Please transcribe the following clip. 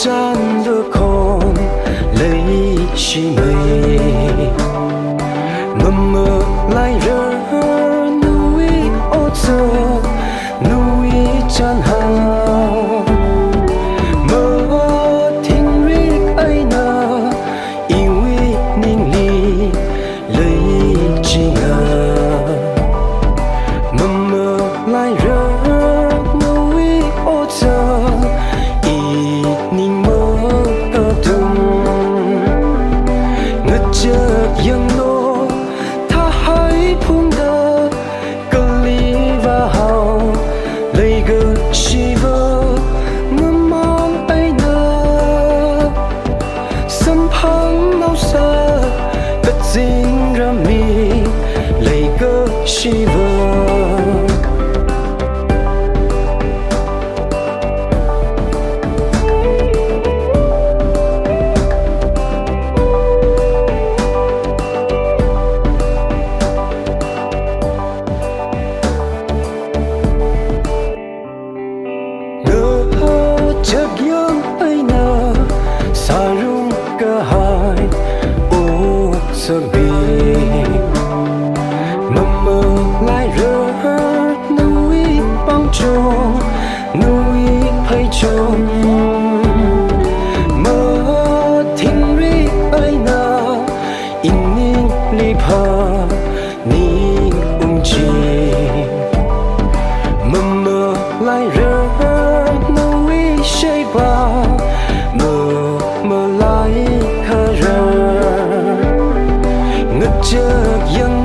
chan được khôn lấy chi mây mơ mơ lại rơ núi ô giờ núi chan hào mơ thiên riết ai nơ yêu ninh ly lấy chi ngờ mơ mơ lại rơ núi ô giờ yang no tha hai phung da kali va hao lei ge shiva ngamang ai na sam phang nau sa kat jing rami lei ge shiva chắc yang ai na sarung ka hai o sabi mama lai rơ núi băng tròn núi phai tròn mơ thiên ri ai na in ning li pha ning chi mama lai rơ shây ba mơ mơ lại khờ rơ ngất chợt yang